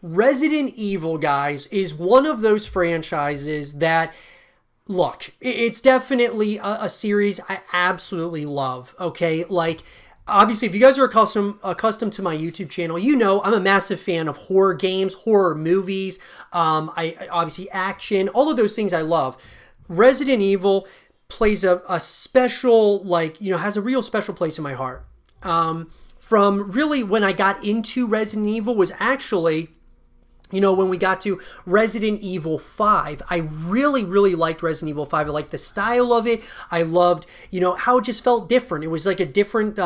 Resident Evil, guys, is one of those franchises that, look, it's definitely a series I absolutely love, okay? Like, obviously, if you guys are accustomed to my YouTube channel, you know I'm a massive fan of horror games, horror movies, I obviously action, all of those things I love. Resident Evil plays a special, like, has a real special place in my heart. From really when I got into Resident Evil was actually when we got to Resident Evil 5, I really, really liked Resident Evil 5. I liked the style of it. I loved, how it just felt different. It was like a different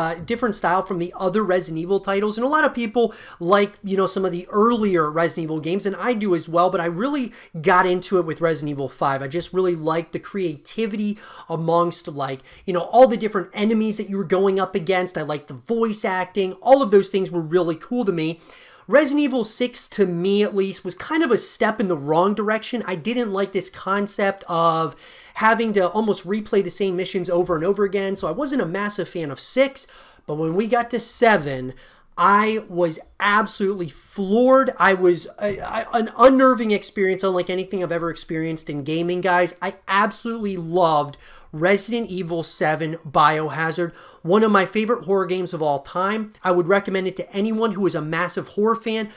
style from the other Resident Evil titles. And a lot of people like, some of the earlier Resident Evil games, and I do as well, but I really got into it with Resident Evil 5. I just really liked the creativity amongst, all the different enemies that you were going up against. I liked the voice acting. All of those things were really cool to me. Resident Evil 6, to me at least, was kind of a step in the wrong direction. I didn't like this concept of having to almost replay the same missions over and over again, so I wasn't a massive fan of 6, but when we got to 7, I was absolutely floored. I was an unnerving experience, unlike anything I've ever experienced in gaming, guys. I absolutely loved Resident Evil 7 Biohazard, one of my favorite horror games of all time. I would recommend it to anyone who is a massive horror fan.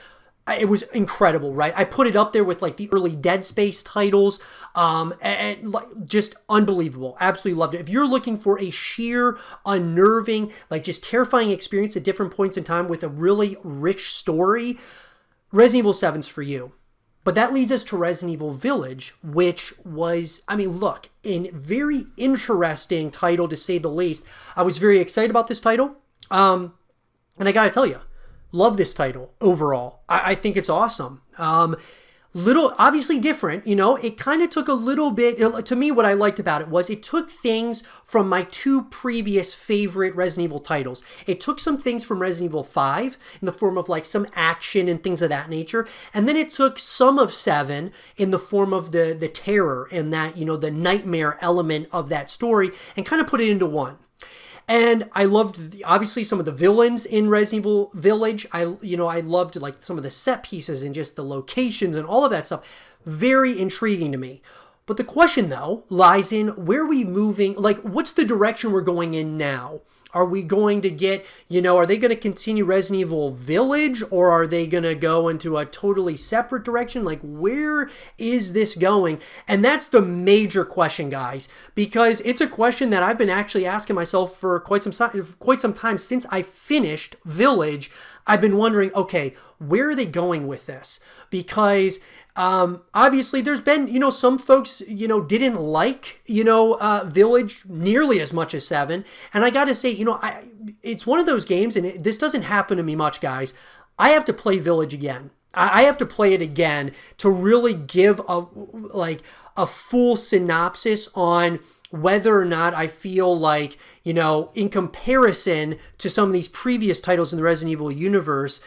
It was incredible, right? I put it up there with the early Dead Space titles, and just unbelievable. Absolutely loved it. If you're looking for a sheer, unnerving, just terrifying experience at different points in time with a really rich story, Resident Evil 7's for you. But that leads us to Resident Evil Village, which was, a very interesting title to say the least. I was very excited about this title. And I gotta tell you, love this title overall. I think it's awesome. Little, obviously different, it kind of took a little bit, to me what I liked about it was it took things from my two previous favorite Resident Evil titles. It took some things from Resident Evil 5 in the form of some action and things of that nature, and then it took some of 7 in the form of the terror and that, the nightmare element of that story and kind of put it into one. And I loved, obviously, some of the villains in Resident Evil Village. I loved some of the set pieces and just the locations and all of that stuff. Very intriguing to me. But the question, though, lies in where are we moving? What's the direction we're going in now? Are we going to get, are they going to continue Resident Evil Village, or are they going to go into a totally separate direction? Where is this going? And that's the major question, guys, because it's a question that I've been actually asking myself for quite some time since I finished Village. I've been wondering, okay, where are they going with this? Because obviously there's been, some folks, didn't like, Village nearly as much as 7. And I got to say, it's one of those games, and this doesn't happen to me much, guys. I have to play Village again. I have to play it again to really give a full synopsis on whether or not I feel in comparison to some of these previous titles in the Resident Evil universe,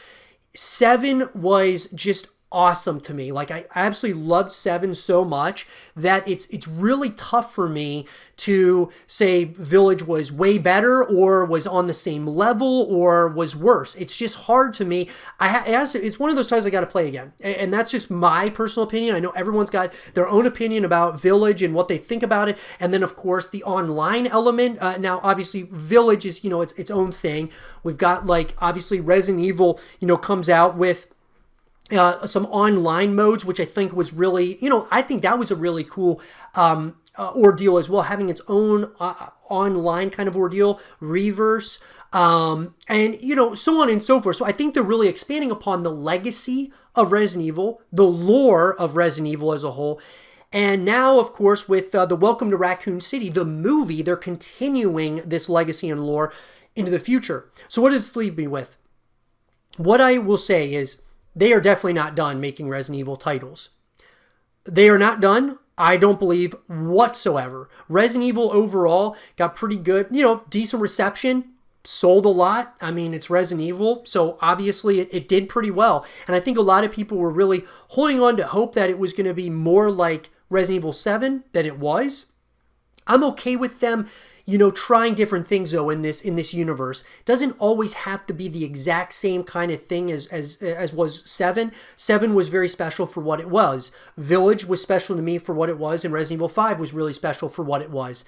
7 was just awesome to me. I absolutely loved 7 so much that it's really tough for me to say Village was way better or was on the same level or was worse. It's just hard to me. It's one of those titles I got to play again. And that's just my personal opinion. I know everyone's got their own opinion about Village and what they think about it. And then, of course, the online element. Now, obviously, Village is, its own thing. We've got, obviously, Resident Evil, comes out with some online modes, which I think was really, I think that was a really cool ordeal as well, having its own online kind of ordeal, Reverse, and, so on and so forth. So I think they're really expanding upon the legacy of Resident Evil, the lore of Resident Evil as a whole. And now, of course, with the Welcome to Raccoon City, the movie, they're continuing this legacy and lore into the future. So what does this leave me with? What I will say is, they are definitely not done making Resident Evil titles. They are not done, I don't believe, whatsoever. Resident Evil overall got pretty good, decent reception, sold a lot. I mean, it's Resident Evil, so obviously it did pretty well. And I think a lot of people were really holding on to hope that it was going to be more like Resident Evil 7 than it was. I'm okay with them, trying different things though in this universe. Doesn't always have to be the exact same kind of thing as was 7. 7 was very special for what it was. Village was special to me for what it was, and Resident Evil 5 was really special for what it was.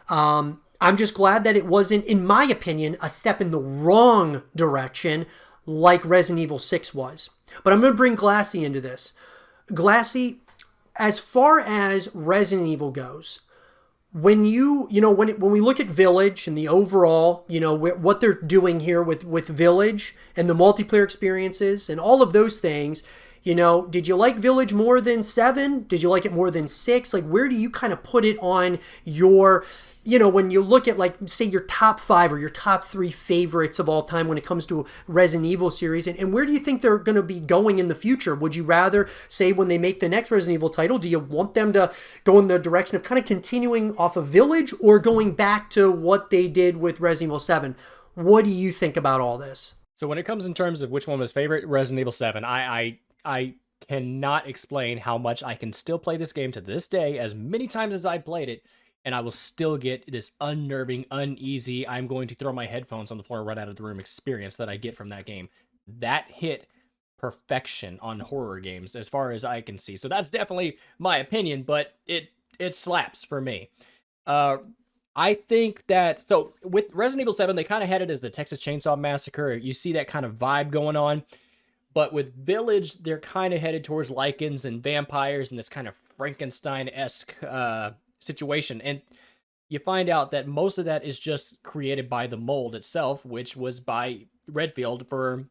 I'm just glad that it wasn't, in my opinion, a step in the wrong direction like Resident Evil 6 was. But I'm going to bring Glassy into this. Glassy, as far as Resident Evil goes, when when we look at Village and the overall, what they're doing here with Village and the multiplayer experiences and all of those things, did you like Village more than 7? Did you like it more than 6? Like, where do you kind of put it on your, when you look at, like, say your top 5 or your top 3 favorites of all time when it comes to Resident Evil series, and where do you think they're going to be going in the future? Would you rather, say, when they make the next Resident Evil title, do you want them to go in the direction of kind of continuing off of Village or going back to what they did with Resident Evil 7? What do you think about all this? So when it comes in terms of which one was favorite, Resident Evil 7, I cannot explain how much I can still play this game to this day, as many times as I played it, and I will still get this unnerving, uneasy, I'm going to throw my headphones on the floor and run out of the room experience that I get from that game. That hit perfection on horror games as far as I can see. So that's definitely my opinion, but it slaps for me. I think that, so with Resident Evil 7, they kind of had it as the Texas Chainsaw Massacre. You see that kind of vibe going on. But with Village, they're kind of headed towards lichens and vampires and this kind of Frankenstein-esque situation. And you find out that most of that is just created by the mold itself, which was by Redfield for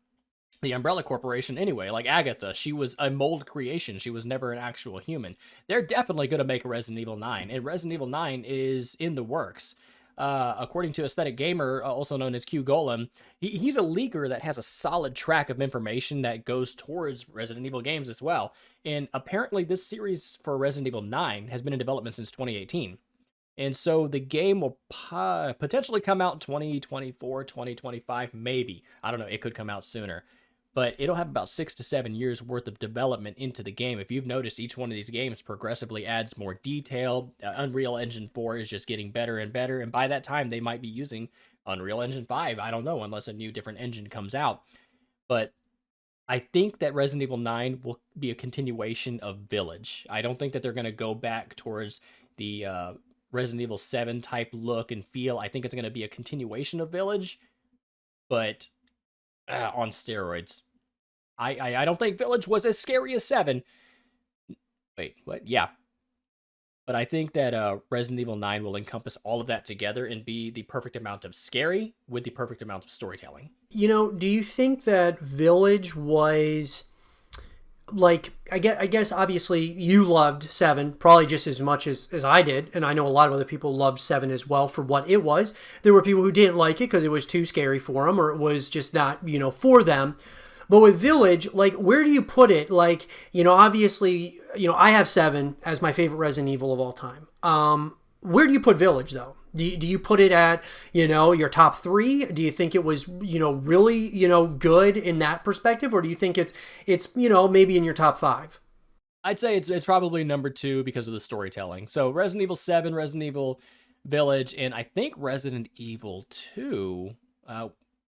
the Umbrella Corporation anyway. Like Agatha, she was a mold creation. She was never an actual human. They're definitely going to make a Resident Evil 9, and Resident Evil 9 is in the works. According to Aesthetic Gamer, also known as Q Golem, he's a leaker that has a solid track of information that goes towards Resident Evil games as well. And apparently this series for Resident Evil 9 has been in development since 2018. And so the game will potentially come out in 2024, 2025, maybe. I don't know, it could come out sooner. But it'll have about 6 to 7 years worth of development into the game. If you've noticed, each one of these games progressively adds more detail. Unreal Engine 4 is just getting better and better. And by that time, they might be using Unreal Engine 5. I don't know, unless a new different engine comes out. But I think that Resident Evil 9 will be a continuation of Village. I don't think that they're going to go back towards the Resident Evil 7 type look and feel. I think it's going to be a continuation of Village, but on steroids. I don't think Village was as scary as 7. Wait, what? Yeah. But I think that Resident Evil 9 will encompass all of that together and be the perfect amount of scary with the perfect amount of storytelling. Do you think that Village was, like, I guess obviously you loved 7 probably just as much as I did, and I know a lot of other people loved 7 as well for what it was. There were people who didn't like it because it was too scary for them, or it was just not, for them. But with Village, like, where do you put it? Like, obviously, I have 7 as my favorite Resident Evil of all time. Where do you put Village, though? Do you put it at, your top 3? Do you think it was, really, good in that perspective? Or do you think it's maybe in your top 5? I'd say it's probably number 2 because of the storytelling. So Resident Evil 7, Resident Evil Village, and I think Resident Evil 2,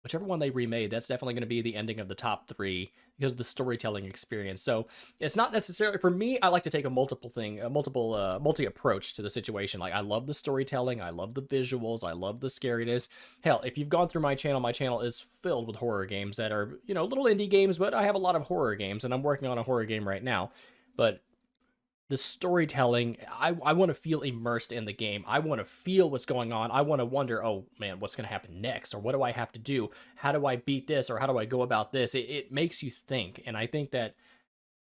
whichever one they remade, that's definitely going to be the ending of the top 3 because of the storytelling experience. So it's not necessarily, for me, I like to take a multi approach to the situation. Like, I love the storytelling, I love the visuals, I love the scariness. Hell, if you've gone through my channel is filled with horror games that are, little indie games, but I have a lot of horror games, and I'm working on a horror game right now. But the storytelling, I want to feel immersed in the game. I want to feel what's going on. I want to wonder, oh man, what's going to happen next? Or what do I have to do? How do I beat this? Or how do I go about this? It makes you think. And I think that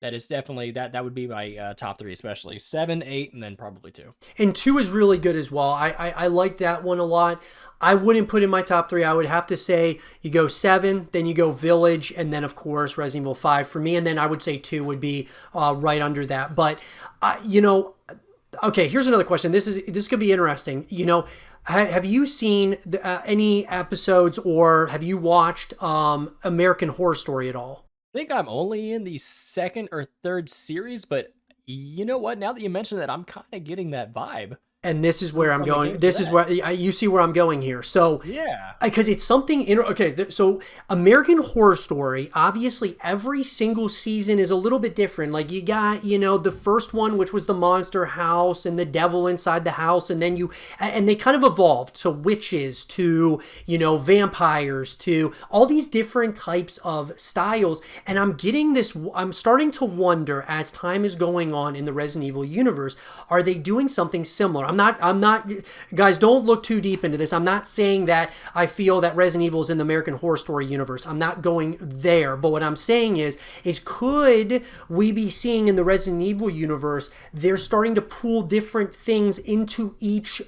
is definitely, that would be my top 3, especially 7, 8, and then probably 2. And 2 is really good as well. I like that one a lot. I wouldn't put in my top 3. I would have to say you go 7, then you go Village, and then, of course, Resident Evil 5 for me. And then I would say 2 would be right under that. But, okay, here's another question. This could be interesting. Have you seen any episodes or have you watched American Horror Story at all? I think I'm only in the 2nd or 3rd series, but you know what? Now that you mention that, I'm kind of getting that vibe. And this is where I'm How many going. games is This is that? where you see where I'm going here. So, Yeah. because it's something okay, so American Horror Story, obviously every single season is a little bit different. Like you got, the first one, which was the monster house and the devil inside the house, and then and they kind of evolved to witches, to vampires, to all these different types of styles. And I'm starting to wonder, as time is going on in the Resident Evil universe, are they doing something similar? I'm not guys, don't look too deep into this. I'm not saying that I feel that Resident Evil is in the American Horror Story universe. I'm not going there. But what I'm saying is could we be seeing in the Resident Evil universe, they're starting to pull different things into each,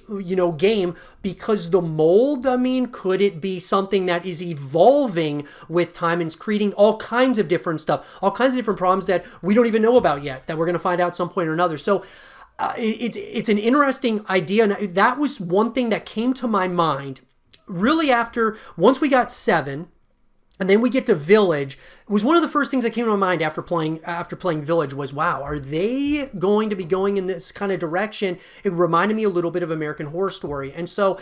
game, because the mold, I mean, could it be something that is evolving with time and it's creating all kinds of different stuff, all kinds of different problems that we don't even know about yet, that we're going to find out at some point or another. So it's an interesting idea, and that was one thing that came to my mind really once we got 7 and then we get to Village. It was one of the first things that came to my mind after playing Village was, wow, are they going to be going in this kind of direction? It reminded me a little bit of American Horror Story. And so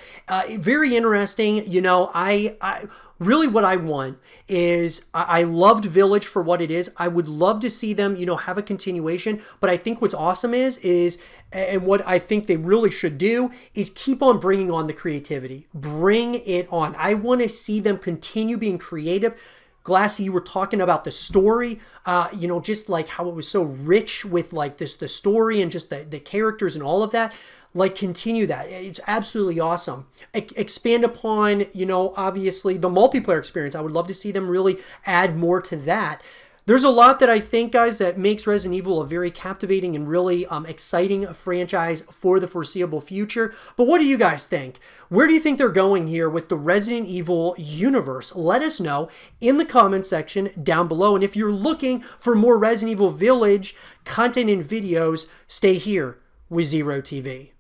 very interesting. I really, what I want is, I loved Village for what it is. I would love to see them, have a continuation. But I think what's awesome and what I think they really should do is keep on bringing on the creativity. Bring it on. I want to see them continue being creative. Glassy, you were talking about the story, just like how it was so rich with like the story and just the characters and all of that. Like, continue that. It's absolutely awesome. Expand upon, obviously the multiplayer experience. I would love to see them really add more to that. There's a lot that I think, guys, that makes Resident Evil a very captivating and really exciting franchise for the foreseeable future. But what do you guys think? Where do you think they're going here with the Resident Evil universe? Let us know in the comment section down below. And if you're looking for more Resident Evil Village content and videos, stay here with Zero TV.